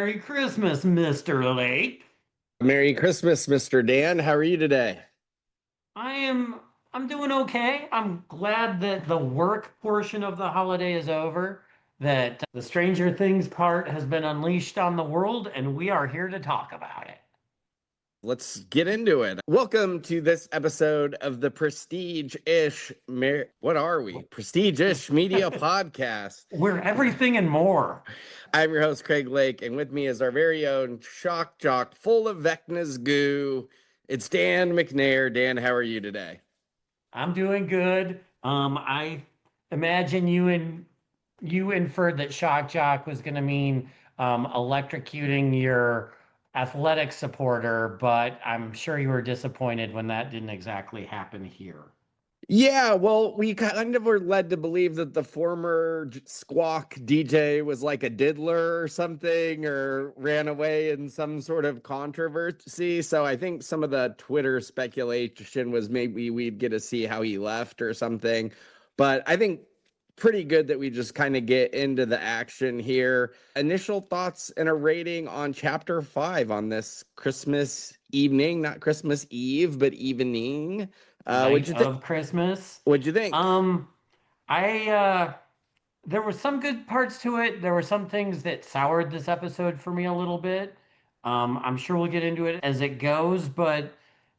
Merry Christmas, Mr. Lake. Merry Christmas, Mr. Dan. How are you today? I am I'm doing okay. I'm glad that the work portion of the holiday is over, that the Stranger Things part has been unleashed on the world, and we are here to talk about it. Let's get into it. Welcome to this episode of the Prestige-ish, what are we? Prestige-ish Media Podcast. We're everything and more. I'm your host, Craig Lake, and with me is our very own shock jock full of Vecna's goo. It's Dan McNair. Dan, how are you today? I'm doing good. I imagine you inferred that shock jock was going to mean electrocuting your athletic supporter, but I'm sure you were disappointed when that didn't exactly happen here. Yeah, well, we kind of were led to believe that the former Squawk DJ was like a diddler or something, or ran away in some sort of controversy. So I think some of the Twitter speculation was maybe we'd get to see how he left or something. But I think pretty good that we just kind of get into the action here. Initial thoughts and a rating on chapter 5 on this Christmas evening, not Christmas Eve, but evening. What'd Night you think? of Christmas. What'd you think? Um, I there were some good parts to it. There were some things that soured this episode for me a little bit. I'm sure we'll get into it as it goes, but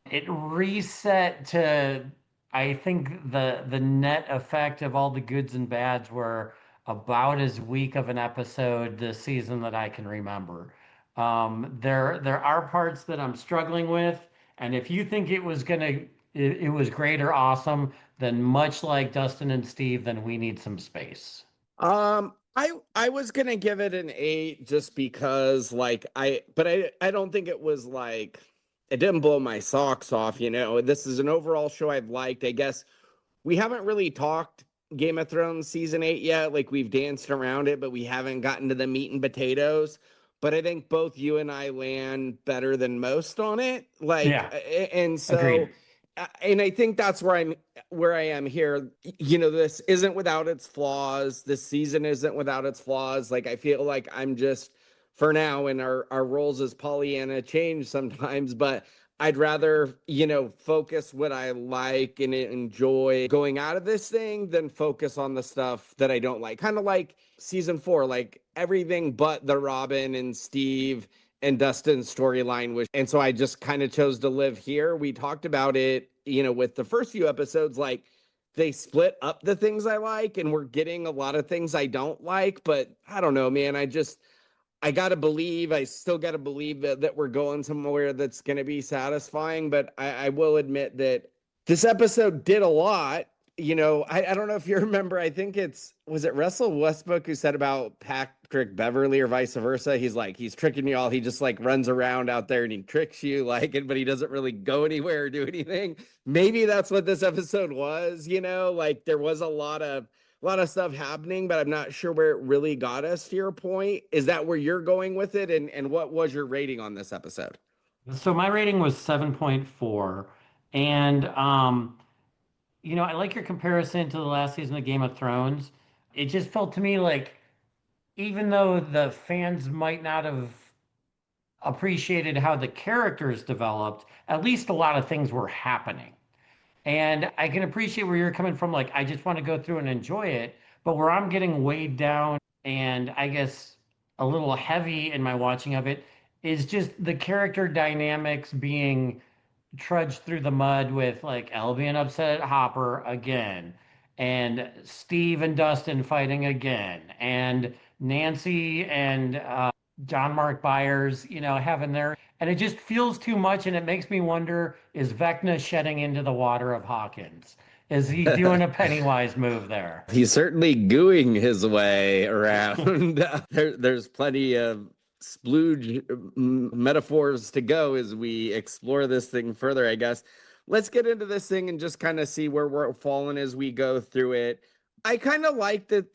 it reset to, I think the net effect of all the goods and bads were about as weak of an episode this season that I can remember. There are parts that I'm struggling with, and if you think it was great or awesome, then much like Dustin and Steve, then we need some space. I was gonna give it an 8 just because but I don't think it was like it didn't blow my socks off, you know. This is an overall show I've liked. I guess we haven't really talked Game of Thrones season 8 yet. Like we've danced around it, but we haven't gotten to the meat and potatoes. But I think both you and I land better than most on it. Yeah, And so agreed. and I think that's where I am here. You know, this isn't without its flaws. This season isn't without its flaws. Like I feel like I'm just for now, and our roles as Pollyanna change sometimes, but I'd rather, focus what I like and enjoy going out of this thing than focus on the stuff that I don't like. Kind of like season 4, like everything but the Robin and Steve and Dustin's storyline was. And so I just kind of chose to live here. We talked about it, with the first few episodes, like they split up the things I like, and we're getting a lot of things I don't like. But I don't know, man. I still got to believe that we're going somewhere that's going to be satisfying. But I will admit that this episode did a lot. I don't know if you remember, I think was it Russell Westbrook who said about Patrick Beverly or vice versa? He's like, he's tricking you all. He just like runs around out there and he tricks you but he doesn't really go anywhere or do anything. Maybe that's what this episode was, like there was a lot of stuff happening, but I'm not sure where it really got us to your point. Is that where you're going with it? And what was your rating on this episode? So my rating was 7.4. And I like your comparison to the last season of Game of Thrones. It just felt to me like even though the fans might not have appreciated how the characters developed, at least a lot of things were happening. And I can appreciate where you're coming from. Like, I just want to go through and enjoy it. But where I'm getting weighed down and I guess a little heavy in my watching of it is just the character dynamics being trudged through the mud with like Elle being upset at Hopper again, and Steve and Dustin fighting again, and Nancy and John Mark Byers, having their, and it just feels too much, and it makes me wonder: is Vecna shedding into the water of Hawkins? Is he doing a Pennywise move there? He's certainly gooing his way around. There's plenty of splooge metaphors to go as we explore this thing further, I guess. Let's get into this thing and just kind of see where we're falling as we go through it. I kind of like that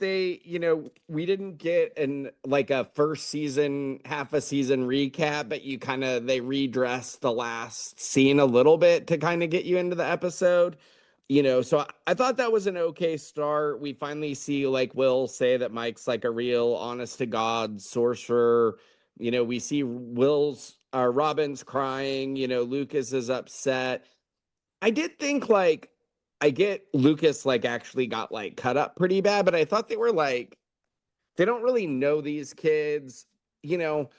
we didn't get a first season, half a season recap, but they redressed the last scene a little bit to kind of get you into the episode. So I thought that was an okay start. We finally see like Will say that Mike's like a real honest to God sorcerer We see Robin's crying, Lucas is upset. I did think like I get Lucas like actually got like cut up pretty bad, but I thought they were like they don't really know these kids, you know.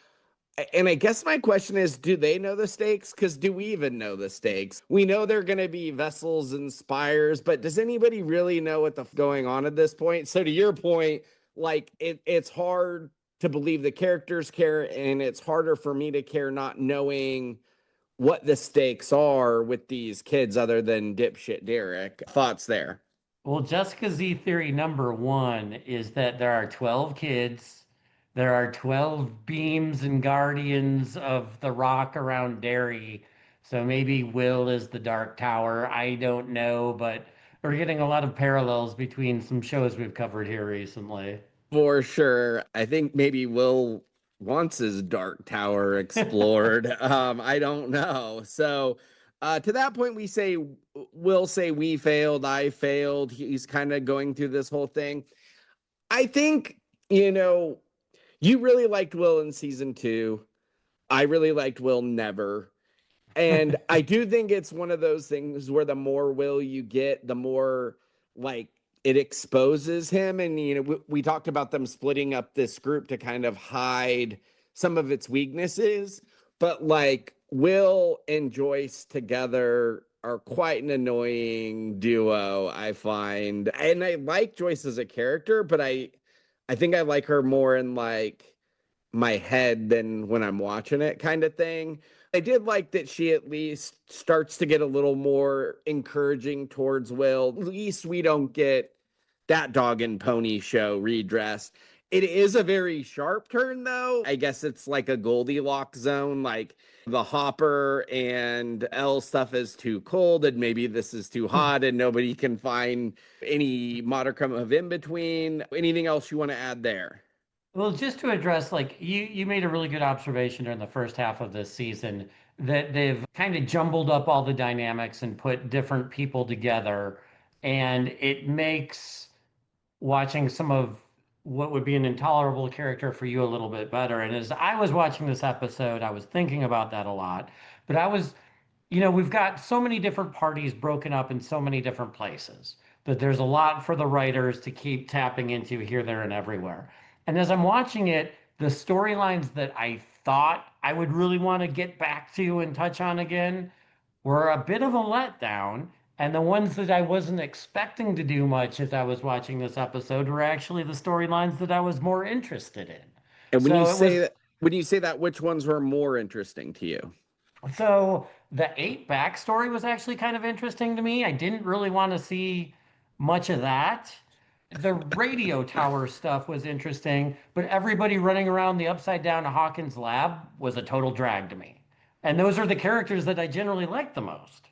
And I guess my question is, do they know the stakes? Because do we even know the stakes? We know they're going to be vessels and spires, but does anybody really know what the going on at this point? So to your point, like it's hard to believe the characters care, and it's harder for me to care not knowing what the stakes are with these kids other than dipshit Derek. Thoughts there? Well, Jessica Z theory number one is that there are 12 kids, there are 12 beams and guardians of the rock around Derry. So maybe Will is the Dark Tower. I don't know, but we're getting a lot of parallels between some shows we've covered here recently. For sure. I think maybe Will wants his dark tower explored. I don't know. So to that point, we'll say we failed, I failed. He's kind of going through this whole thing. I think, you really liked Will in season 2. I really liked Will never. And I do think it's one of those things where the more Will you get, the more like it exposes him. And, we talked about them splitting up this group to kind of hide some of its weaknesses. But like Will and Joyce together are quite an annoying duo, I find. And I like Joyce as a character, but I think I like her more in like my head than when I'm watching it kind of thing. I did like that she at least starts to get a little more encouraging towards Will. At least we don't get that dog and pony show redressed. It is a very sharp turn, though. I guess it's like a Goldilocks zone. Like the Hopper and Elle stuff is too cold, and maybe this is too hot, and nobody can find any modicum of in between. Anything else you want to add there? Well, just to address, like you made a really good observation during the first half of this season that they've kind of jumbled up all the dynamics and put different people together, and it makes watching some of what would be an intolerable character for you a little bit better. And as I was watching this episode, I was thinking about that a lot. But we've got so many different parties broken up in so many different places that there's a lot for the writers to keep tapping into here, there, and everywhere. And as I'm watching it, the storylines that I thought I would really want to get back to and touch on again were a bit of a letdown. And the ones that I wasn't expecting to do much as I was watching this episode were actually the storylines that I was more interested in. And So it was when you say that, which ones were more interesting to you? So the eight backstory was actually kind of interesting to me. I didn't really want to see much of that. The radio tower stuff was interesting, but everybody running around the upside down Hawkins lab was a total drag to me. And those are the characters that I generally like the most.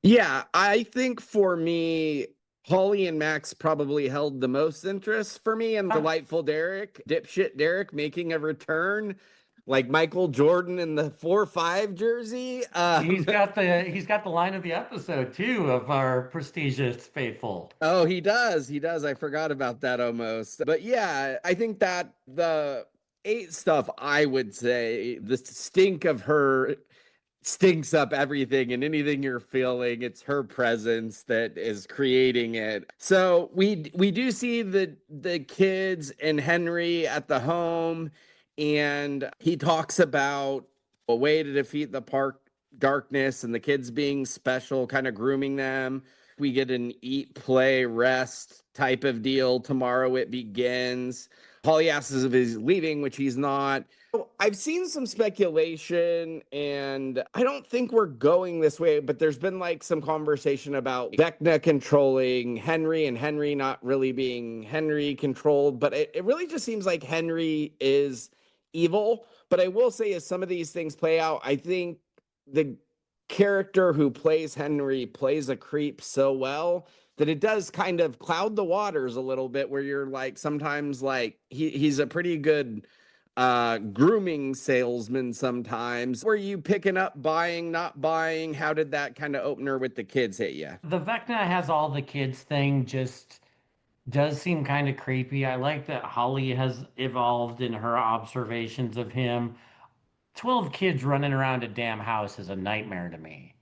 Yeah, I think for me, Holly and Max probably held the most interest for me, and Delightful Derek, dipshit Derek making a return, like Michael Jordan in the 4-5 jersey. He's got the line of the episode too of our prestigious faithful. Oh, he does. He does. I forgot about that almost. But yeah, I think that the 8 stuff, I would say the stink of her stinks up everything and anything you're feeling. It's her presence that is creating it. So we do see the kids and Henry at the home, and he talks about a way to defeat the park darkness and the kids being special, kind of grooming them. We get an eat, play, rest type of deal. Tomorrow it begins. Holly asks if he's leaving, which he's not. I've seen some speculation, and I don't think we're going this way, but there's been like some conversation about Vecna controlling Henry and Henry not really being Henry controlled. But it really just seems like Henry is evil. But I will say, as some of these things play out, I think the character who plays Henry plays a creep so well that it does kind of cloud the waters a little bit, where you're like, sometimes like he's a pretty good grooming salesman sometimes. Were you picking up, buying, not buying? How did that kind of opener with the kids hit you? The Vecna has all the kids thing just does seem kind of creepy. I like that Holly has evolved in her observations of him. 12 kids running around a damn house is a nightmare to me.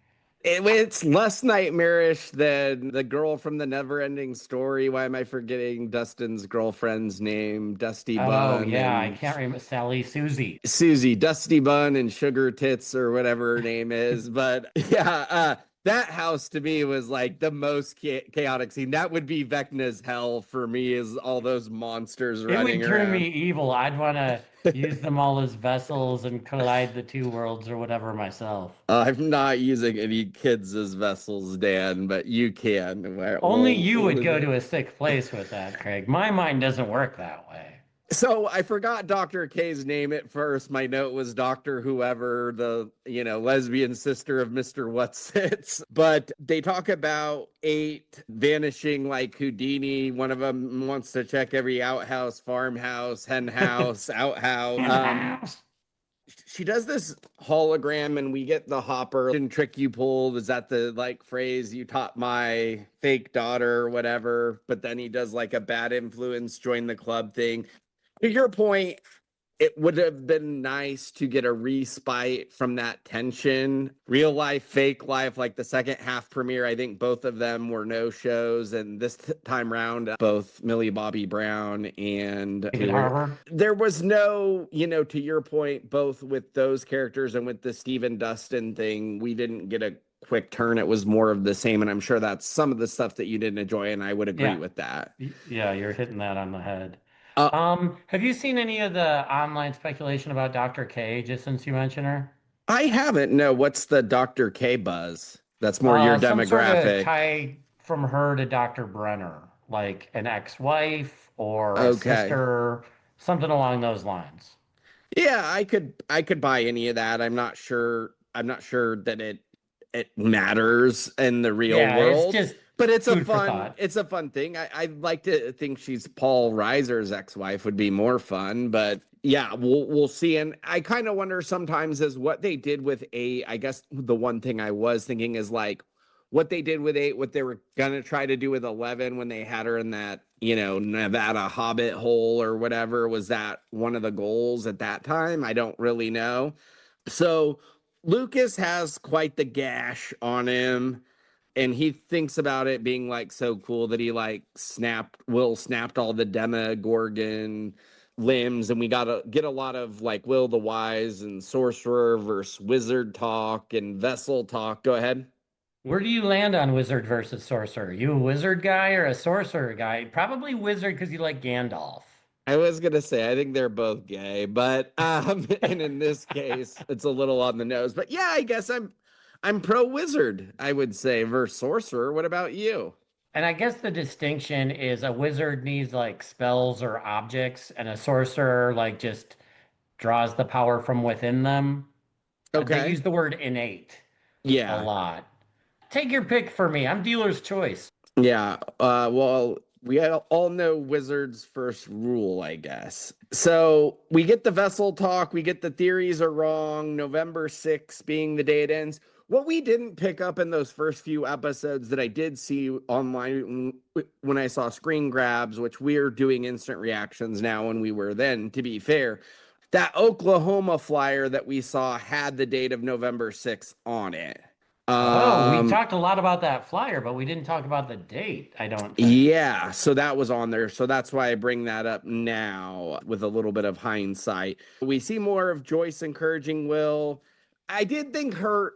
It's less nightmarish than the girl from the Never Ending Story. Why am I forgetting Dustin's girlfriend's name? Dusty Oh, Bun yeah, I and can't remember. Sally Susie. Susie, Dusty Bun and Sugar Tits or whatever her name is. But yeah, that house to me was like the most chaotic scene. That would be Vecna's hell for me, is all those monsters It would running turn me around. evil. I'd want to use them all as vessels and collide the two worlds or whatever myself. I'm not using any kids as vessels, Dan, but you can. Only you would go to a sick place with that, Craig. My mind doesn't work that way. So I forgot Dr. K's name at first. My note was Dr. Whoever, the lesbian sister of Mr. Whatsits. But they talk about eight vanishing like Houdini. One of them wants to check every outhouse, farmhouse, hen house, outhouse. In house. She does this hologram, and we get the Hopper and trick you pulled. Is that the like phrase you taught my fake daughter or whatever? But then he does like a bad influence, join the club thing. To your point, it would have been nice to get a respite from that tension. Real life, fake life, like the second half premiere, I think both of them were no shows. And this time round, both Millie Bobby Brown and David Harbour. there was no, to your point, both with those characters and with the Steven Dustin thing, we didn't get a quick turn. It was more of the same. And I'm sure that's some of the stuff that you didn't enjoy. And I would agree Yeah. with that. Yeah, you're hitting that on the head. Uh, Have you seen any of the online speculation about Dr. K, just since you mentioned her? I haven't. No, what's the Dr. K buzz? That's more your Some sort of demographic. tie from her to Dr. Brenner, like an ex-wife or a Okay. sister, something along those lines. Yeah, I could buy any of that. I'm not sure. I'm not sure that it matters in the real Yeah, it's world, just but food for thought. it's a fun thing. I'd like to think she's Paul Reiser's ex-wife would be more fun, but yeah, we'll see. And I kind of wonder sometimes is what they did with eight. I guess the one thing I was thinking is like what they did with eight, what they were gonna try to do with 11 when they had her in that, Nevada Hobbit hole or whatever. Was that one of the goals at that time? I don't really know. So Lucas has quite the gash on him, and he thinks about it being like so cool that he like snapped all the Demogorgon limbs, and we gotta get a lot of like Will the Wise and sorcerer versus wizard talk and vessel talk. Go ahead. Where do you land on wizard versus sorcerer? You a wizard guy or a sorcerer guy? Probably wizard because you like Gandalf. I was gonna say I think they're both gay, but and in this case it's a little on the nose. But yeah, I guess I'm pro wizard, I would say, versus sorcerer. What about you? And I guess the distinction is a wizard needs like spells or objects, and a sorcerer like just draws the power from within them. They Okay. use the word innate a Yeah. lot. Take your pick for me. I'm dealer's choice. Yeah. Well, we all know Wizard's first rule, I guess. So we get the vessel talk, we get the theories are wrong, November 6th being the day it ends. What we didn't pick up in those first few episodes that I did see online when I saw screen grabs, which we're doing instant reactions now, and we were then, to be fair, that Oklahoma flyer that we saw had the date of November 6th on it. Oh, we Um, talked a lot about that flyer, but we didn't talk about the date, I don't think. Yeah, so that was on there. So that's why I bring that up now with a little bit of hindsight. We see more of Joyce encouraging Will. I did think her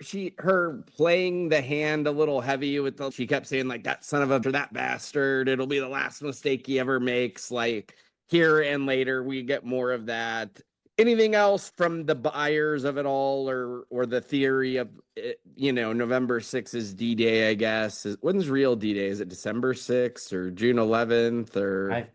playing the hand a little heavy with she kept saying like that son of a that bastard, it'll be the last mistake he ever makes. Like here and later we get more of that. Anything else from the buyers of it all, or the theory of it, November 6th is D-Day, I guess. When's real D-Day? Is it December 6th or June 11th? Or I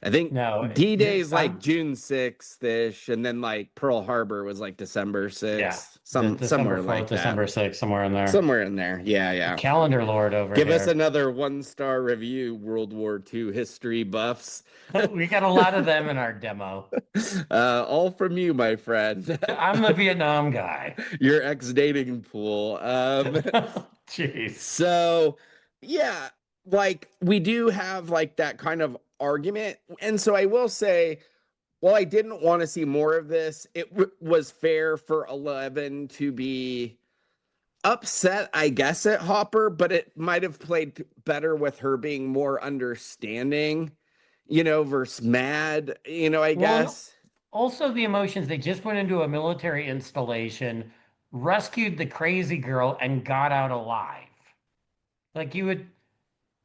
I think no, D-Day is like I'm June 6th-ish, and then like Pearl Harbor was like December yeah, 6th, the December somewhere 4th, like that. December 6th, somewhere in there. Somewhere in there. Yeah, yeah. Calendar Lord over Give us here. another one-star review, World War II history buffs. We got a lot of them in our demo. All from you, my friend. I'm the Vietnam guy. Your ex dating pool. Jeez. So yeah, like we do have like that kind of argument. And so I will say, while I didn't want to see more of this, it was fair for 11 to be upset, I guess, at Hopper, but it might have played better with her being more understanding, versus mad, I Well, and guess. also the emotions. They just went into a military installation, rescued the crazy girl, and got out alive. Like you would,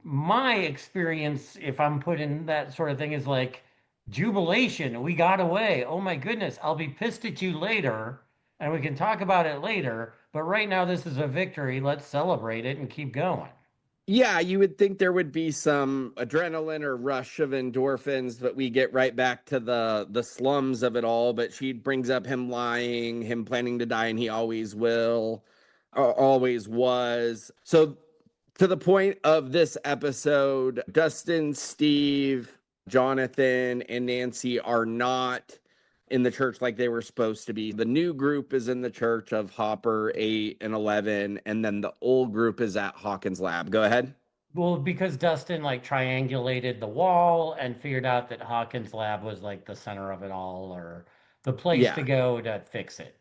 my experience, if I'm put in that sort of thing, is like jubilation. We got away. Oh my goodness. I'll be pissed at you later, and we can talk about it later. But right now, this is a victory. Let's celebrate it and keep going. Yeah, you would think there would be some adrenaline or rush of endorphins, but we get right back to the slums of it all. But she brings up him lying, him planning to die, and he always will, or always was. So to the point of this episode, Dustin, Steve, Jonathan, and Nancy are not in the church like they were supposed to be. The new group is in the church of Hopper, 8 and 11, and then the old group is at Hawkins Lab. Go ahead. Well, because Dustin like triangulated the wall and figured out that Hawkins' lab was like the center of it all or the place to Yeah. go to fix it.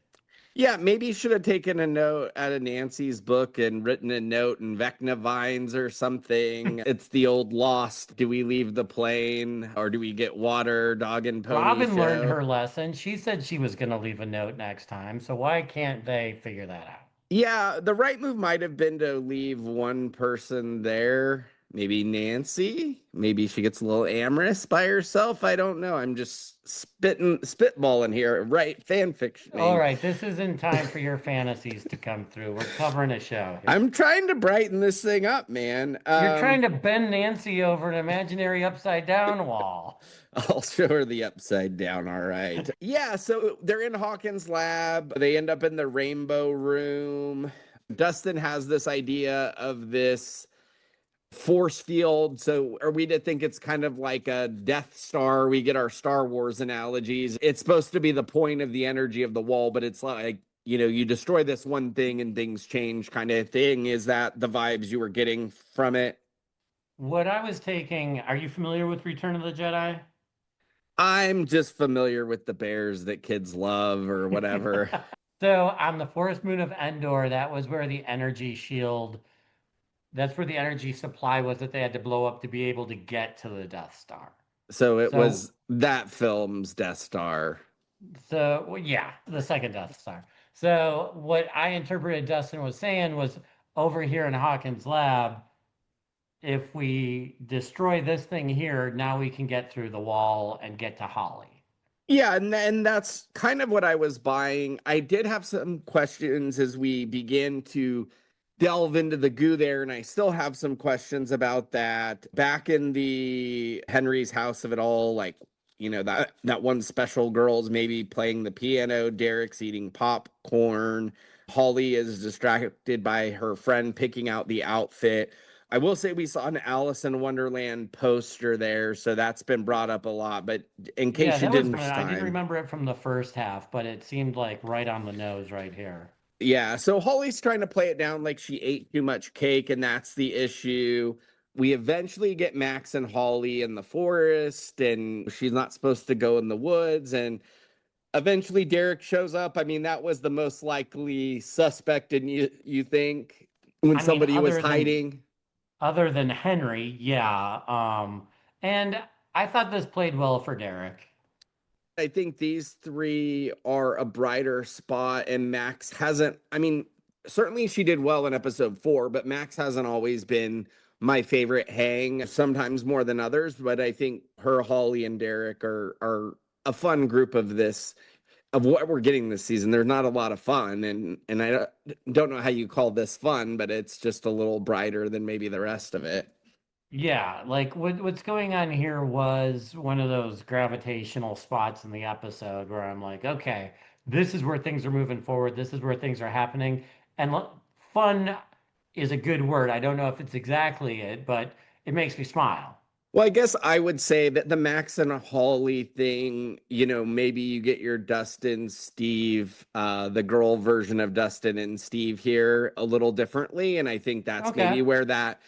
Yeah, maybe you should have taken a note out of Nancy's book and written a note in Vecna vines or something. It's the old Lost. Do we leave the plane or do we get water? Dog and pony Robin learned show. her lesson. She said she was going to leave a note next time. So why can't they figure that out? Yeah, the right move might have been to leave one person there. Maybe Nancy. Maybe she gets a little amorous by herself. I don't know. I'm just spitballing here, right? Fan All fictioning. right, this isn't time for your fantasies to come through. We're covering a show here. I'm trying to brighten this thing up, man. You're trying to bend Nancy over an imaginary upside down wall. I'll show her the upside down. All right. Yeah. So they're in Hawkins' lab. They end up in the rainbow room. Dustin has this idea of this force field. So are we to think it's kind of like a Death Star? We get our Star Wars analogies. It's supposed to be the point of the energy of the wall, but it's like, you destroy this one thing and things change kind of thing. Is that the vibes you were getting from it? What I was taking, are you familiar with Return of the Jedi? I'm just familiar with the bears that kids love or whatever. So on the forest moon of Endor, that was where the energy shield, that's where the energy supply was that they had to blow up to be able to get to the Death Star. So it So, was that film's Death Star. so well, yeah, the second Death Star. So what I interpreted Dustin was saying was over here in Hawkins' lab, if we destroy this thing here, now we can get through the wall and get to Holly. Yeah, and that's kind of what I was buying. I did have some questions as we begin to delve into the goo there, and I still have some questions about that. Back in the Henry's house of it all, like that one special girl's maybe playing the piano, Derek's eating popcorn, Holly is distracted by her friend picking out the outfit. I will say we saw an Alice in Wonderland poster there, so that's been brought up a lot. But in Yeah, case you that was didn't fun. this I didn't time, remember it from the first half, but it seemed like right on the nose right here. yeah. So Holly's trying to play it down like she ate too much cake, and that's the issue. We eventually get Max and Holly in the forest, and she's not supposed to go in the woods. And eventually Derek shows up. I mean, that was the most likely suspect, and you think when I mean, somebody was hiding. other than Henry, yeah. And I thought this played well for Derek. I think these three are a brighter spot, and Max hasn't. I mean, certainly she did well in episode 4, but Max hasn't always been my favorite hang, sometimes more than others. But I think her, Holly, and Derek are a fun group of this of what we're getting this season. There's not a lot of fun, and I don't know how you call this fun, but it's just a little brighter than maybe the rest of it. Yeah, like what's going on here was one of those gravitational spots in the episode where I'm like, okay, this is where things are moving forward. This is where things are happening. And fun is a good word. I don't know if it's exactly it, but it makes me smile. Well, I guess I would say that the Max and Holly thing, maybe you get your Dustin, Steve, the girl version of Dustin and Steve here a little differently. And I think that's maybe Okay. where that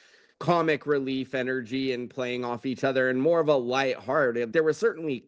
comic relief energy and playing off each other and more of a lighthearted. There was certainly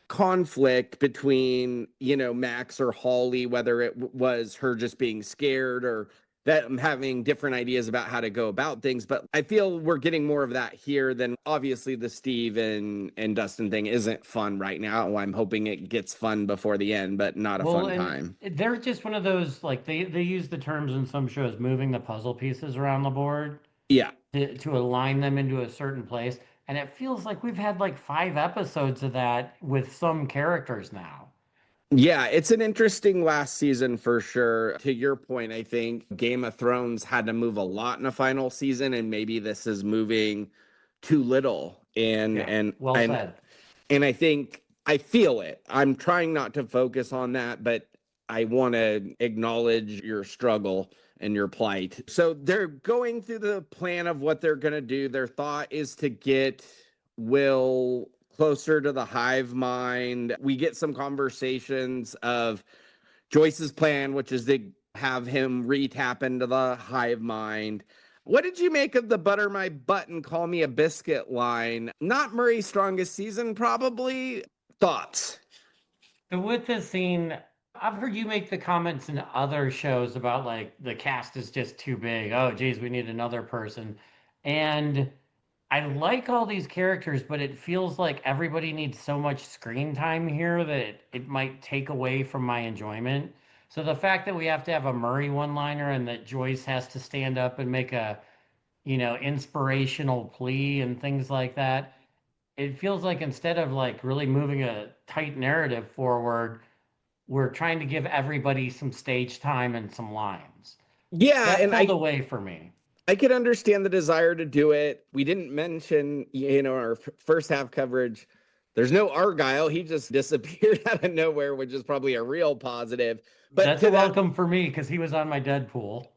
conflict between, Max or Holly, whether it was her just being scared or them having different ideas about how to go about things. But I feel we're getting more of that here than obviously the Steve and Dustin thing isn't fun right now. I'm hoping it gets fun before the end, but not a Well, fun and time. they're just one of those like they use the terms in some shows moving the puzzle pieces around the board Yeah. to align them into a certain place. And it feels like we've had like 5 episodes of that with some characters now. Yeah, it's an interesting last season for sure. To your point, I think Game of Thrones had to move a lot in a final season, and maybe this is moving too little. And Yeah, and well and said. and I think I feel it. I'm trying not to focus on that, but I want to acknowledge your struggle and your plight. So they're going through the plan of what they're going to do. Their thought is to get Will closer to the hive mind. We get some conversations of Joyce's plan, which is to have him re-tap into the hive mind. What did you make of the butter my butt and call me a biscuit line? Not Murray's strongest season, probably. Thoughts? So with this scene, I've heard you make the comments in other shows about like the cast is just too big. Oh, geez, we need another person. And I like all these characters, but it feels like everybody needs so much screen time here that it might take away from my enjoyment. So the fact that we have to have a Murray one-liner and that Joyce has to stand up and make a, inspirational plea and things like that, it feels like instead of like really moving a tight narrative forward, we're trying to give everybody some stage time and some lines. Yeah, That and pulled I away for me. I could understand the desire to do it. We didn't mention, our first half coverage. There's no Argyle. He just disappeared out of nowhere, which is probably a real positive. But That's a welcome for me because he was on my Deadpool.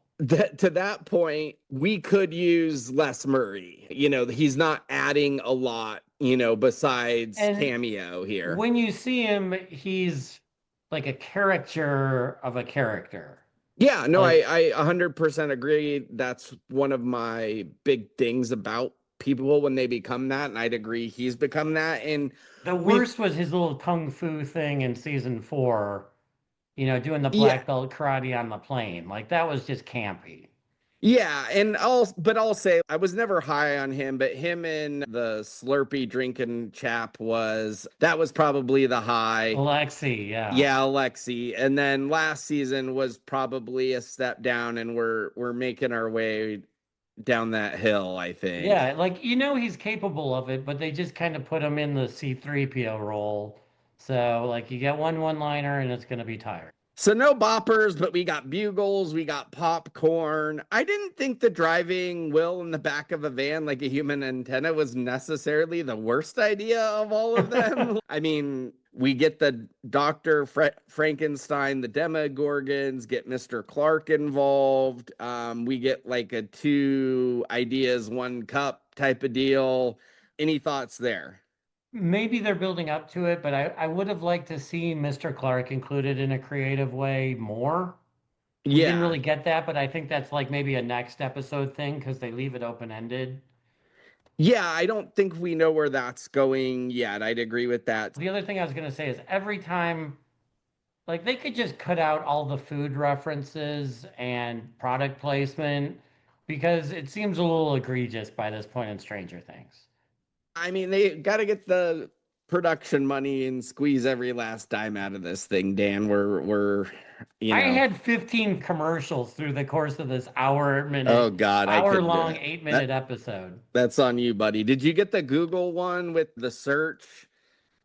to that point, we could use Les Murray. He's not adding a lot, besides And cameo here. when you see him, he's like a caricature of a character. Yeah, no, Like I 100% agree. That's one of my big things about people when they become that, and I'd agree he's become that. And the we've worst was his little kung fu thing in season 4, doing the yeah, black belt karate on the plane. Like that was just campy. yeah, and I'll say I was never high on him, but him and the Slurpee drinking chap was probably the high. Alexi, yeah. Yeah, Alexi. And then last season was probably a step down, and we're making our way down that hill, I think. Yeah, like he's capable of it, but they just kind of put him in the C3PO role. So like you get one-liner and it's gonna be tired. So no boppers, but we got bugles, we got popcorn. I didn't think the driving Will in the back of a van like a human antenna was necessarily the worst idea of all of them. I mean, we get the Dr. Frankenstein, the Demogorgons, get Mr. Clark involved. We get like a 2 ideas, 1 cup type of deal. Any thoughts there? Maybe they're building up to it, but I would have liked to see Mr. Clark included in a creative way more. We didn't Yeah. really get that, but I think that's like maybe a next episode thing because they leave it open-ended. Yeah, I don't think we know where that's going yet. I'd agree with that. The other thing I was gonna say is every time, like they could just cut out all the food references and product placement because it seems a little egregious by this point in Stranger Things. I mean, they got to get the production money and squeeze every last dime out of this thing, Dan. We're, you I know, had 15 commercials through the course of this oh God, I hour couldn't do long, it. 8-minute episode. That's on you, buddy. Did you get the Google one with the search,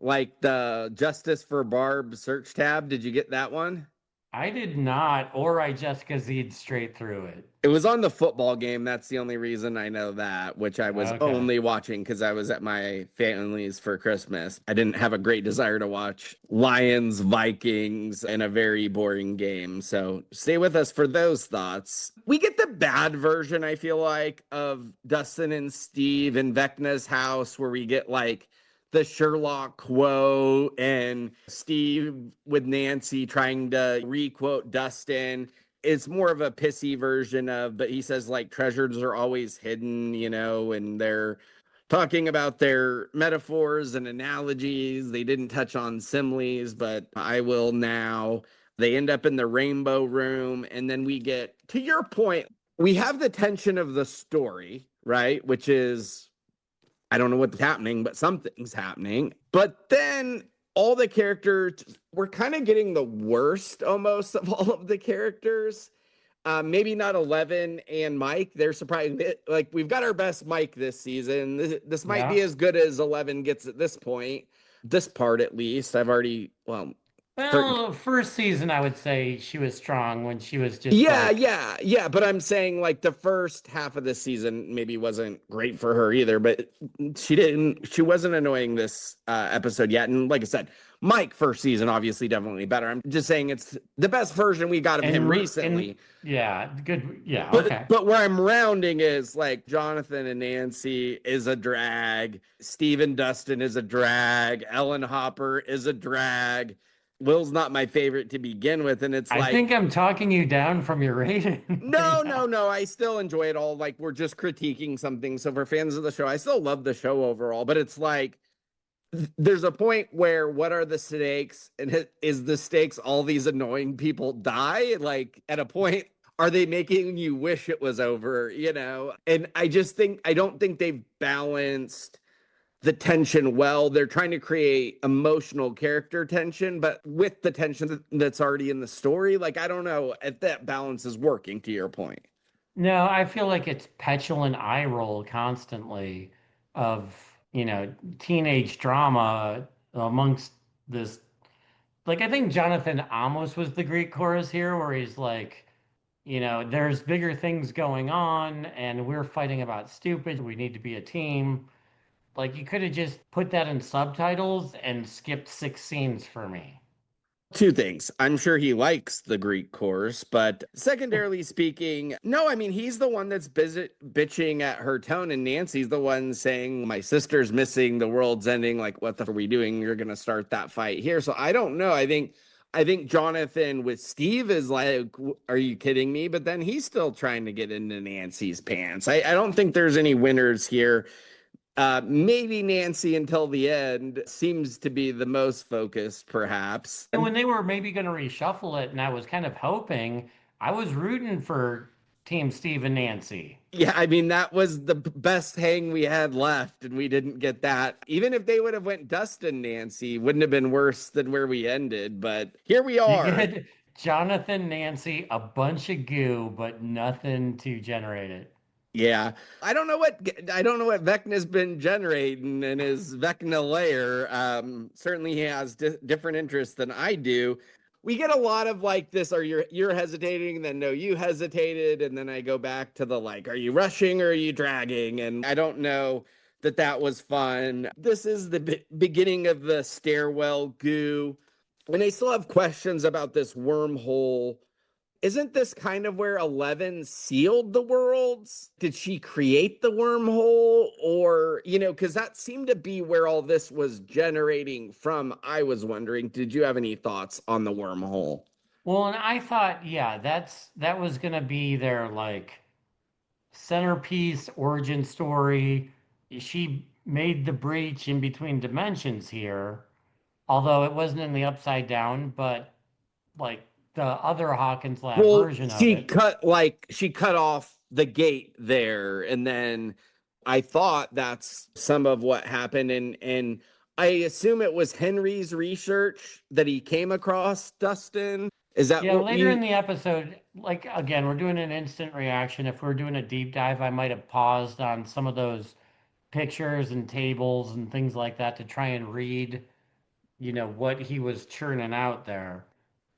like the Justice for Barb search tab? Did you get that one? I did not, or I Jessica Z'd straight through it. It was on the football game. That's the only reason I know that, which I was Okay. only watching because I was at my family's for Christmas. I didn't have a great desire to watch Lions, Vikings, in a very boring game. So stay with us for those thoughts. We get the bad version, I feel like, of Dustin and Steve in Vecna's house, where we get like the Sherlock quote and Steve with Nancy trying to requote Dustin. it's more of a pissy version of, but he says like treasures are always hidden, and they're talking about their metaphors and analogies. They didn't touch on similes, but I will now. They end up in the rainbow room, and then we get to your point. We have the tension of the story, right? Which is, I don't know what's happening, but something's happening. But then all the characters, we're kind of getting the worst almost of all of the characters. Maybe not 11 and Mike. They're surprising. Like, we've got our best Mike this season. This might be Yeah. as good as 11 gets at this point. This part, at least. I've already, well, certain. Well, first season, I would say she was strong when she was just Yeah, like, yeah, yeah. But I'm saying like the first half of the season maybe wasn't great for her either. But she wasn't annoying this episode yet. And like I said, Mike first season obviously definitely better. I'm just saying it's the best version we got of him and recently. yeah, good. Yeah. But Okay. but where I'm rounding is like Jonathan and Nancy is a drag. Steve Dustin is a drag. Ellen Hopper is a drag. Will's not my favorite to begin with, and it's I like, think I'm talking you down from your rating right no, no, now. no. I still enjoy it all. Like, we're just critiquing something. So for fans of the show, I still love the show overall. But it's like there's a point where what are the stakes? And is the stakes all these annoying people die? Like, at a point, are they making you wish it was over? And I don't think they've balanced the tension well. They're trying to create emotional character tension, but with the tension that's already in the story. Like, I don't know if that balance is working, to your point. No, I feel like it's petulant eye roll constantly of, teenage drama amongst this. Like, I think Jonathan Amos was the Greek chorus here, where he's like, there's bigger things going on, and we're fighting about stupid. We need to be a team. Like, you could have just put that in subtitles and skipped 6 scenes for me. Two things. I'm sure he likes the Greek chorus, but secondarily speaking, no, I mean, he's the one that's busy bitching at her tone, and Nancy's the one saying, my sister's missing, the world's ending. Like, what the f- are we doing? You're going to start that fight here. So I don't know. I think Jonathan with Steve is like, are you kidding me? But then he's still trying to get into Nancy's pants. I don't think there's any winners here. Maybe Nancy until the end seems to be the most focused, perhaps. And when they were maybe going to reshuffle it, and I was kind of hoping, I was rooting for Team Steve and Nancy. Yeah, I mean, that was the best hang we had left, and we didn't get that. Even if they would have went Dustin Nancy, wouldn't have been worse than where we ended. But here we You are. get Jonathan, Nancy, a bunch of goo, but nothing to generate it. Yeah, I don't know what Vecna's been generating in his Vecna layer. Certainly he has different interests than I do. We get a lot of like this. Are you're hesitating? Then no, you hesitated, and then I go back to the like, are you rushing or are you dragging? And I don't know that was fun. This is the beginning of the stairwell goo, and I still have questions about this wormhole. Isn't this kind of where 11 sealed the worlds? Did she create the wormhole? Or, because that seemed to be where all this was generating from. I was wondering, did you have any thoughts on the wormhole? Well, and I thought, yeah, that was gonna be their like centerpiece origin story. She made the breach in between dimensions here, although it wasn't in the upside down, but like the other Hawkins Lab Well, version of she it. cut off the gate there, and then I thought that's some of what happened, and I assume it was Henry's research that he came across Dustin. Is that Yeah, what later in we the episode, like again, we're doing an instant reaction. If we're doing a deep dive, I might have paused on some of those pictures and tables and things like that to try and read, what he was churning out there.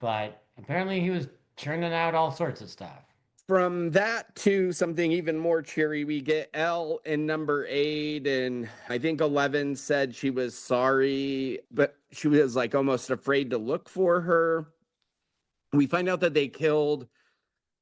But apparently he was churning out all sorts of stuff. from that to something even more cheery, we get Elle in number 8, and I think 11 said she was sorry, but she was like almost afraid to look for her. We find out that they killed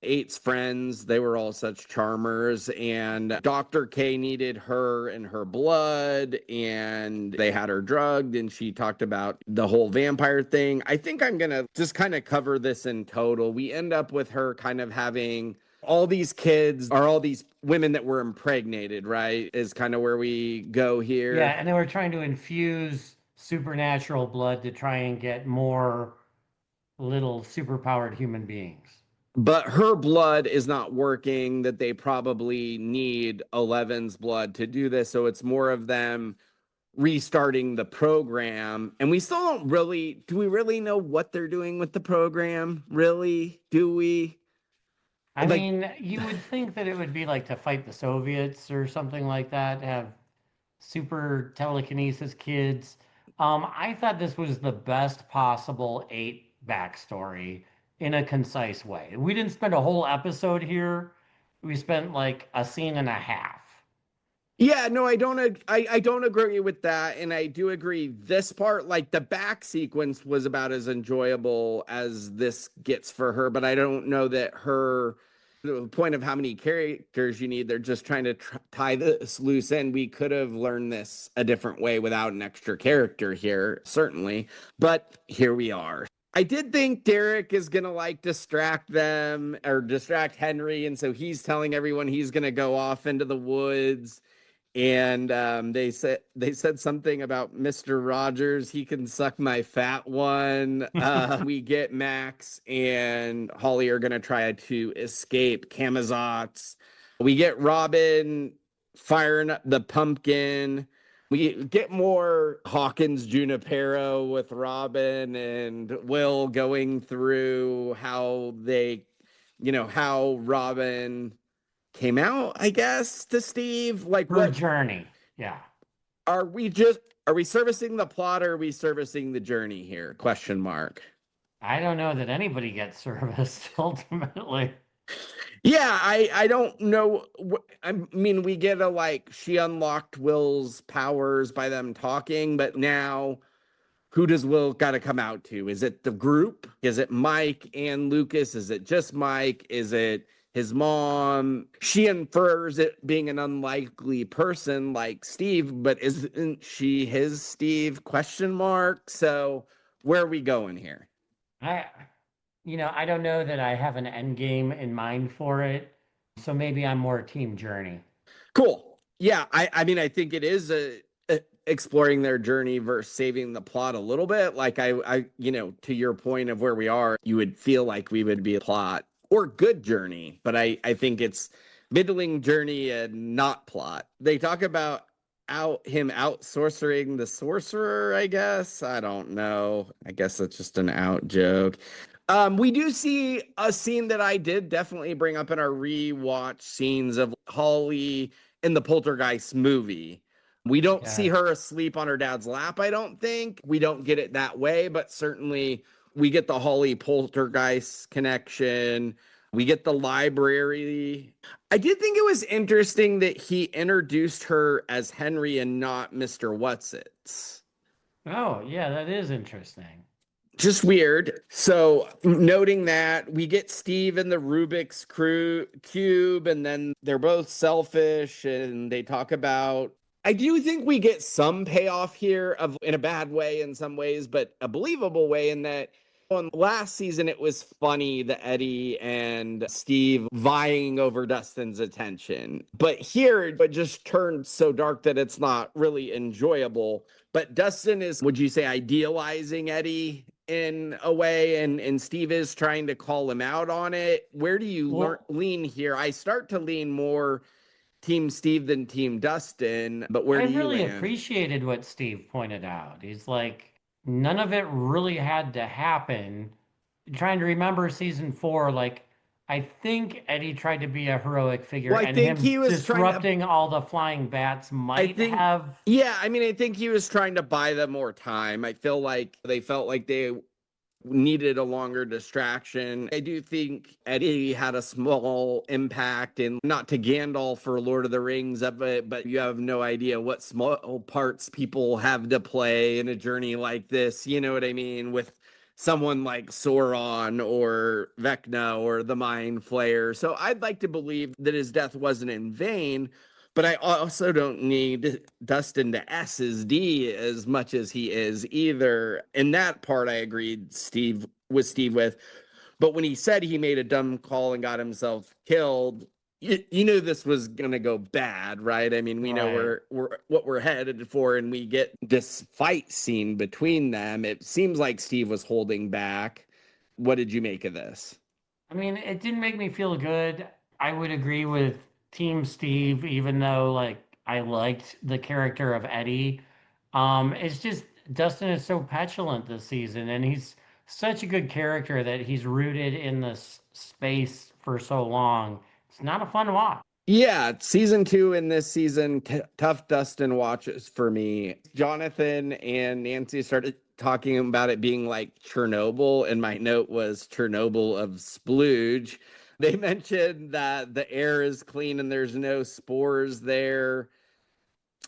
Eight's friends, they were all such charmers, and Dr. K needed her and her blood, and they had her drugged, and she talked about the whole vampire thing. I think I'm gonna just kind of cover this in total. We end up with her kind of having all these kids, or all these women that were impregnated, right? Is kind of where we go Yeah, here. and they were trying to infuse supernatural blood to try and get more little superpowered human beings. But her blood is not working, that they probably need Eleven's blood to do this. So it's more of them restarting the program. And we still don't really, do we really know what they're doing with the program? Really? Do we? I Like, mean, you would think that it would be like to fight the Soviets or something like that, have super telekinesis kids. I thought this was the best possible eight backstory in a concise way. We didn't spend a whole episode here. We spent like a scene and a half. yeah, no, I don't agree with that. And I do agree this part, like the back sequence was about as enjoyable as this gets for her, but I don't know that her the point of how many characters you need, they're just trying to tie this loose end. We could have learned this a different way without an extra character here, certainly. But here we are. I did think Derek is going to like distract them or distract Henry. And so he's telling everyone he's going to go off into the woods, and they said something about Mr. Rogers. He can suck my fat one. We get Max and Holly are gonna try to escape Camazotz. We get Robin firing up the pumpkin. We get more Hawkins Junipero with Robin and Will going through how they, how Robin came out, I guess, to Steve. Like, Her what journey. Yeah. are we servicing the plot, or are we servicing the journey here? Question mark. I don't know that anybody gets serviced ultimately. Yeah, I don't know. I mean, we get a like she unlocked Will's powers by them talking, but now who does Will got to come out to? Is it the group? Is it Mike and Lucas? Is it just Mike? Is it his mom? She infers it being an unlikely person like Steve, but isn't she his Steve? Question mark. So where are we going here? I, I don't know that I have an end game in mind for it. So maybe I'm more team journey. Cool. Yeah, I mean, I think it is a exploring their journey versus saving the plot a little bit. Like to your point of where we are, you would feel like we would be a plot or good journey, but I think it's middling journey and not plot. They talk about out sorcering the sorcerer, I guess. I don't know. I guess that's just an out joke. We do see a scene that I did definitely bring up in our rewatch scenes of Holly in the Poltergeist movie. We don't see Yes. her asleep on her dad's lap, I don't think. We don't get it that way, but certainly we get the Holly Poltergeist connection. We get the library. I did think it was interesting that he introduced her as Henry and not Mr. Whatsits. Oh, yeah, that is interesting. Just weird. So, noting that we get Steve in the Rubik's cube, and then they're both selfish, and they talk about. I do think we get some payoff here of in a bad way in some ways, but a believable way in that. On last season, it was funny, the Eddie and Steve vying over Dustin's attention. But here, it just turned so dark that it's not really enjoyable. But Dustin is, would you say, idealizing Eddie in a way, and Steve is trying to call him out on it? Where do you Well, lean here? I start to lean more Team Steve than Team Dustin, but where I do you really land? appreciated what Steve pointed out. He's like, none of it really had to happen. Trying to remember season four, like, I think Eddie tried to be a heroic figure, Well, I and think him he was trying to disrupting all the flying bats I might think, have. yeah, I mean, I think he was trying to buy them more time. I feel like they felt like they needed a longer distraction. I do think Eddie had a small impact, and not to Gandalf for Lord of the Rings of it, but you have no idea what small parts people have to play in a journey like this. You know what I mean? With someone like Sauron or Vecna or the Mind Flayer. So I'd like to believe that his death wasn't in vain, but I also don't need Dustin to S his D as much as he is either. In that part, I agreed Steve with. But when he said he made a dumb call and got himself killed, you knew this was gonna go bad, right? I mean, we know Right. we're what we're headed for, and we get this fight scene between them. It seems like Steve was holding back. What did you make of this? I mean, it didn't make me feel good. I would agree with Team Steve, even though like I liked the character of Eddie. It's just Dustin is so petulant this season, and he's such a good character that he's rooted in this space for so long. It's not a fun watch. Yeah, season two in this season, tough Dustin watches for me. Jonathan and Nancy started talking about it being like Chernobyl, and my note was Chernobyl of splooge. They mentioned that the air is clean and there's no spores there.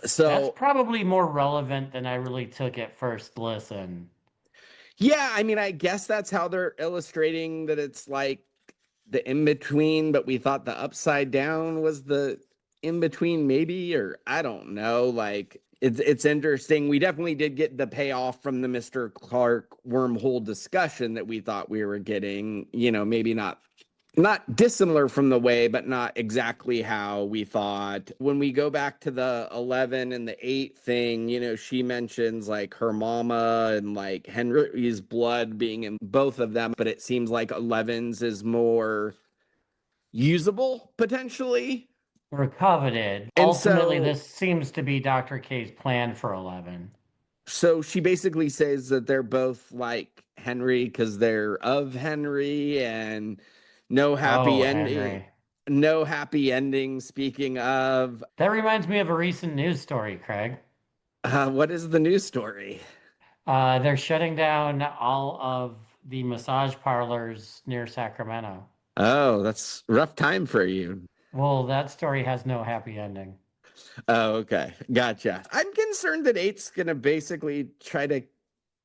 That's So, probably more relevant than I really took at first listen. yeah, I mean, I guess that's how they're illustrating that it's like the in between, but we thought the upside down was the in between, maybe, or I don't know. Like it's interesting. We definitely did get the payoff from the Mr. Clark wormhole discussion that we thought we were getting. Maybe not dissimilar from the way, but not exactly how we thought. When we go back to the 11 and the 8 thing, she mentions like her mama and like Henry's blood being in both of them, but it seems like 11's is more usable potentially. Or coveted. And Ultimately, so this seems to be Dr. K's plan for 11. so she basically says that they're both like Henry because they're of Henry and no Oh, happy ending. Henry. No happy ending. Speaking of, That reminds me of a recent news story, Craig. what is the news story? They're shutting down all of the massage parlors near Sacramento. Oh, that's rough time for you. Well, that story has no happy ending. Oh, okay. Gotcha. I'm concerned that eight's gonna basically try to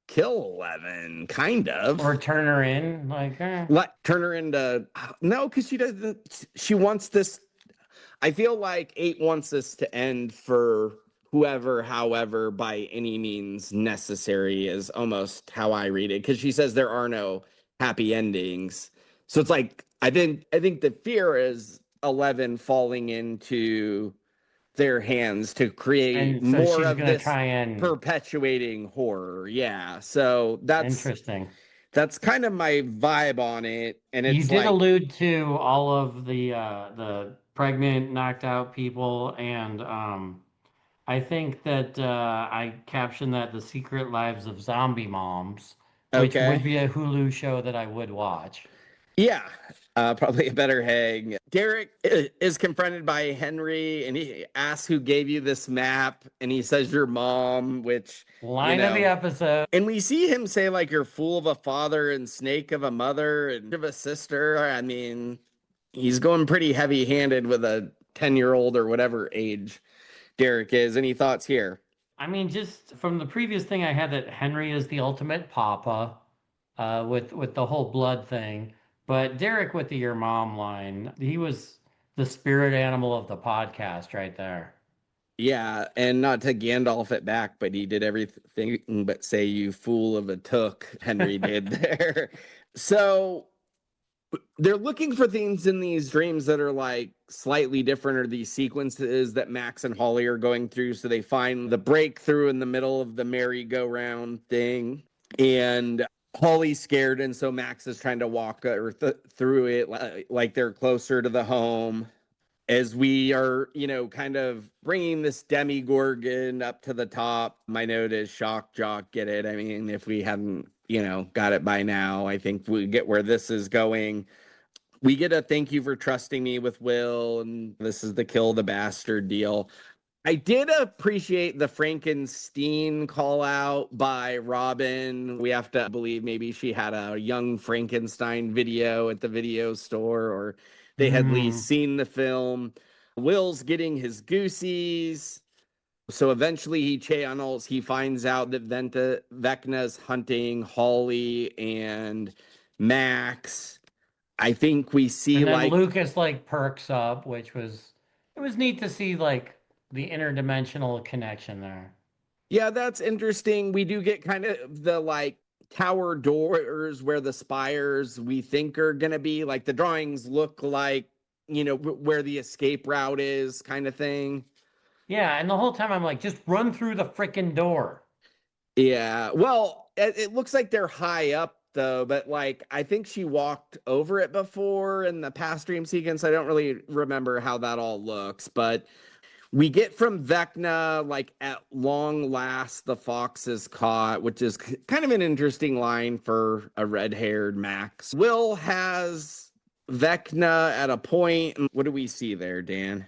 kill 11, kind Or of. turn her in, like, Let turn her into no, because she doesn't she wants this. I feel like eight wants this to end for whoever, however, by any means necessary, is almost how I read it. Because she says there are no happy endings. So it's like I think the fear is 11 falling into their hands to create and so more she's of gonna this try and perpetuating horror. Yeah. So that's interesting. that's kind of my vibe on it. And You it's did like, allude to all of the pregnant, knocked out people, and I think that I captioned that The Secret Lives of Zombie Moms, which would okay. be a Hulu show that I would watch. Yeah, probably a better hang. Derek is confronted by Henry and he asks who gave you this map. And he says, your mom, which, you Line of the know, episode. and we see him say, like, you're fool of a father and snake of a mother and of a sister. I mean, he's going pretty heavy handed with a 10-year-old or whatever age Derek is. Any thoughts here? I mean, just from the previous thing I had that Henry is the ultimate papa, with the whole blood thing. But Derek with the your mom line, he was the spirit animal of the podcast right there. Yeah, and not to Gandalf it back, but he did everything but say you fool of a took, Henry did there. So they're looking for things in these dreams that are like slightly different, or these sequences that Max and Holly are going through. So they find the breakthrough in the middle of the merry-go-round thing, and Holly's scared, and so Max is trying to walk her through it like they're closer to the home as we are, kind of bringing this Demigorgon up to the top. My note is shock, jock, get it. I mean, if we hadn't, got it by now, I think we get where this is going. We get a thank you for trusting me with Will, and this is the kill the bastard deal. I did appreciate the Frankenstein call out by Robin. We have to believe maybe she had a young Frankenstein video at the video store, or they had at least Hmm. seen the film. Will's getting his goosies. So eventually he channels, he finds out that Vecna's hunting Holly and Max. I think we see And then like, Lucas like perks up, which was it was neat to see like the interdimensional connection there. yeah, that's interesting. We do get kind of the like tower doors where the spires we think are going to be. Like the drawings look like, where the escape route is, kind of thing. Yeah, and the whole time I'm like, just run through the freaking door. Yeah. Well, it looks like they're high up though, but like I think she walked over it before in the past dream sequence. I don't really remember how that all looks, but we get from Vecna, like, at long last, the fox is caught, which is kind of an interesting line for a red haired Max. Will has Vecna at a point. What do we see there, Dan?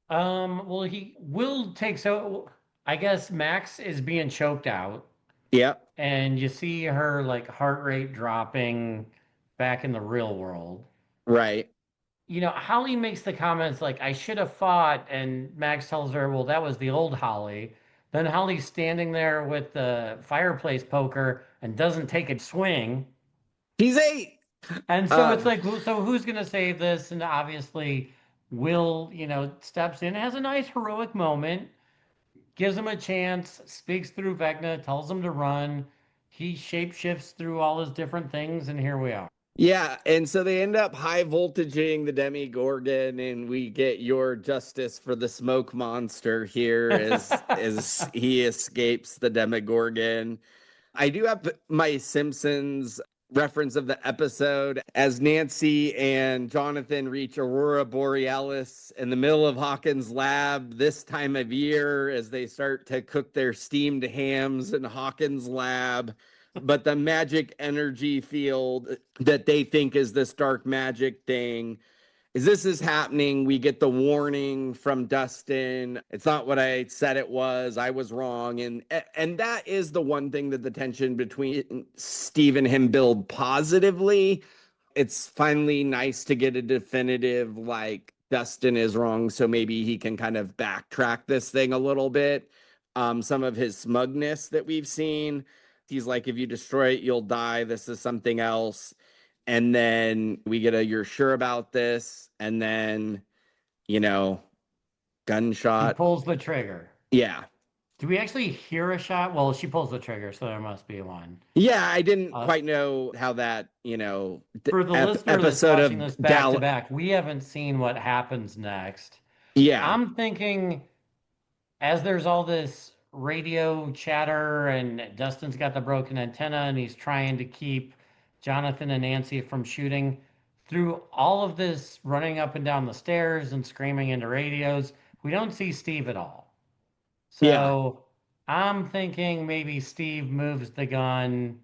Well, he will take so I guess Max is being choked out, Yep. and you see her like heart rate dropping back in the real world. Right. Holly makes the comments like, I should have fought, and Max tells her, well, that was the old Holly. Then Holly's standing there with the fireplace poker and doesn't take a swing. He's a. And so Uh, it's like, so who's going to save this? And obviously, Will, steps in, has a nice heroic moment, gives him a chance, speaks through Vecna, tells him to run. He shapeshifts through all his different things, and here we are. yeah. And so they end up high voltaging the Demigorgon, and we get your justice for the smoke monster here as he escapes the Demigorgon. I do have my Simpsons reference of the episode as Nancy and Jonathan reach Aurora Borealis in the middle of Hawkins' lab this time of year as they start to cook their steamed hams in Hawkins' lab. But the magic energy field that they think is this dark magic thing is this is happening. We get the warning from Dustin. It's not what I said it was. I was wrong. And that is the one thing that the tension between Steve and him build positively. It's finally nice to get a definitive like Dustin is wrong, so maybe he can kind of backtrack this thing a little bit. Some of his smugness that we've seen. He's like, if you destroy it, you'll die. This is something else. And then we get a you're sure about this, and then you know He gunshot. pulls the trigger. Yeah. Do we actually hear a shot? Well, she pulls the trigger, so there must be one. Yeah, I didn't Uh, quite know how that for the listener that's episode watching of this back to Gal. back, we haven't seen what happens next. Yeah. I'm thinking as there's all this radio chatter and Dustin's got the broken antenna and he's trying to keep Jonathan and Nancy from shooting through all of this running up and down the stairs and screaming into radios, we don't see Steve at all. Yeah. So I'm thinking maybe Steve moves the gun,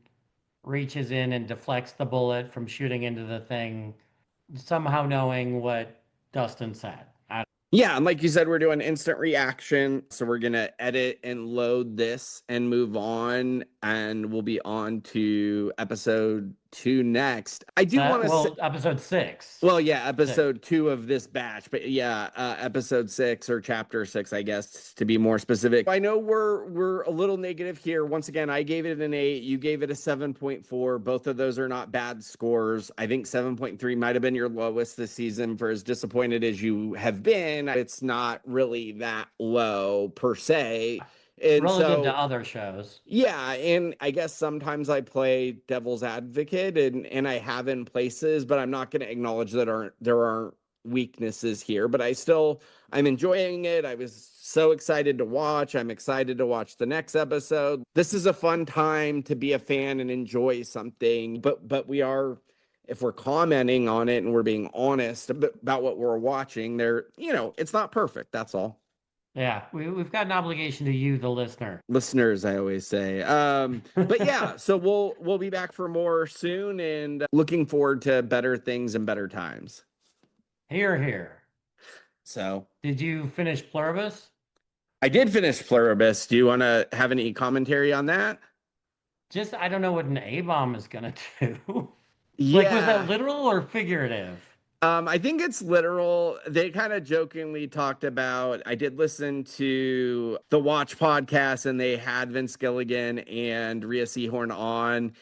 reaches in and deflects the bullet from shooting into the thing, somehow knowing what Dustin said. Yeah, and like you said, we're doing instant reaction. So we're gonna edit and load this and move on, and we'll be on to episode 2 next. I do want to say, Well, episode six. well, yeah, Six. episode 2 of this batch, but yeah, episode 6 or chapter 6, I guess, to be more specific. I know we're a little negative here. Once again, I gave it an 8, you gave it a 7.4. Both of those are not bad scores. I think 7.3 might have been your lowest this season. For as disappointed as you have been, it's not really that low per se. And Relative to so other shows. yeah, and I guess sometimes I play devil's advocate and I have in places, but I'm not going to acknowledge that there aren't weaknesses here, but I'm enjoying it. I was so excited to watch. I'm excited to watch the next episode. This is a fun time to be a fan and enjoy something, but we are, if we're commenting on it and we're being honest about what we're watching, it's not perfect. That's all. Yeah, we've got an obligation to you, the listener. Listeners, I always say. But yeah, so we'll be back for more soon, and looking forward to better things and better times. Here, here. So Did you finish Pluribus? I did finish Pluribus. Do you want to have any commentary on that? Just, I don't know what an A-bomb is gonna do. Like, was that Yeah. literal or figurative? I think it's literal. They kind of jokingly talked about. I did listen to the Watch podcast, and they had Vince Gilligan and Rhea Seehorn on,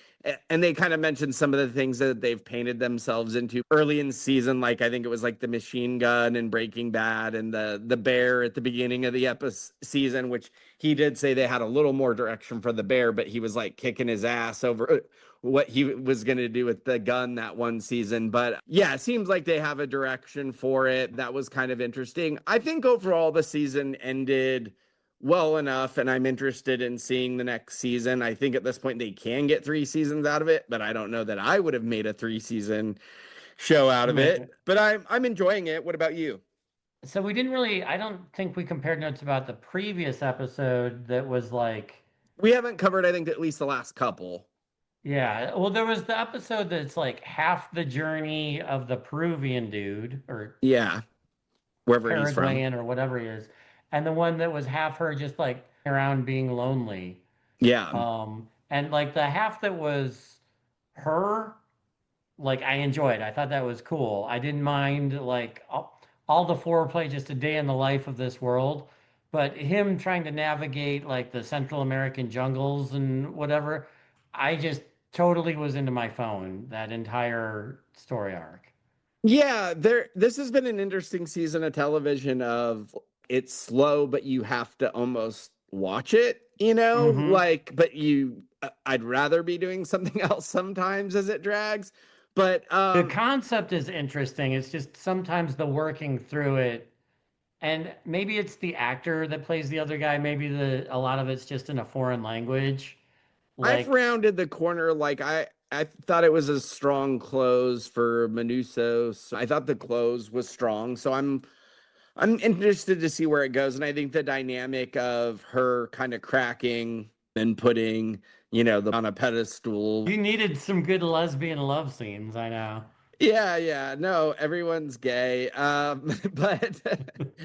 and they kind of mentioned some of the things that they've painted themselves into early in season. Like I think it was like the machine gun and Breaking Bad, and the bear at the beginning of the episode season, which he did say they had a little more direction for the bear, but he was like kicking his ass over what he was going to do with the gun that one season. But yeah, it seems like they have a direction for it. That was kind of interesting. I think overall the season ended well enough, and I'm interested in seeing the next season. I think at this point they can get 3 seasons out of it, but I don't know that I would have made a 3 season show out of it. But I'm enjoying it. What about you? So we didn't really, I don't think we compared notes about the previous episode that was like, We haven't covered, I think, at least the last couple. yeah, well, there was the episode that's like half the journey of the Peruvian dude or Yeah, wherever he's from. Paraguayan or whatever he is, and the one that was half her just like around being lonely. Yeah. And like the half that was her, like I enjoyed. I thought that was cool. I didn't mind like all the foreplay, just a day in the life of this world. But him trying to navigate like the Central American jungles and whatever, I just totally was into my phone that entire story arc. Yeah, this has been an interesting season of television of it's slow, but you have to almost watch it, Hmm. like, but I'd rather be doing something else sometimes as it drags. But The concept is interesting. It's just sometimes the working through it, and maybe it's the actor that plays the other guy. Maybe a lot of it's just in a foreign language. I've Like, rounded the corner. Like I thought it was a strong close for Manusos. I thought the close was strong. So I'm interested to see where it goes. And I think the dynamic of her kind of cracking and putting, on a pedestal. you needed some good lesbian love scenes, I know. Yeah, yeah. No, everyone's gay. But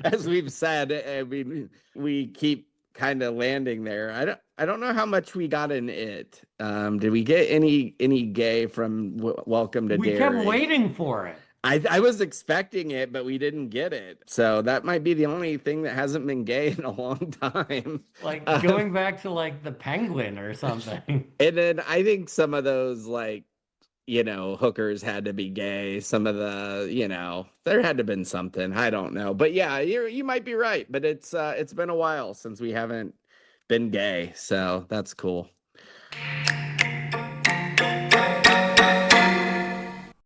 as we've said, I mean, we keep kind of landing there. I don't know how much we got in it. Did we get any gay from Welcome to We kept Derry? waiting for it. I was expecting it, but we didn't get it. So that might be the only thing that hasn't been gay in a long time. Like Um, going back to like the penguin or something. and then I think some of those like hookers had to be gay. Some of the, there had to have been something. I don't know. But yeah, you might be right. But it's been a while since we haven't been gay. So that's cool.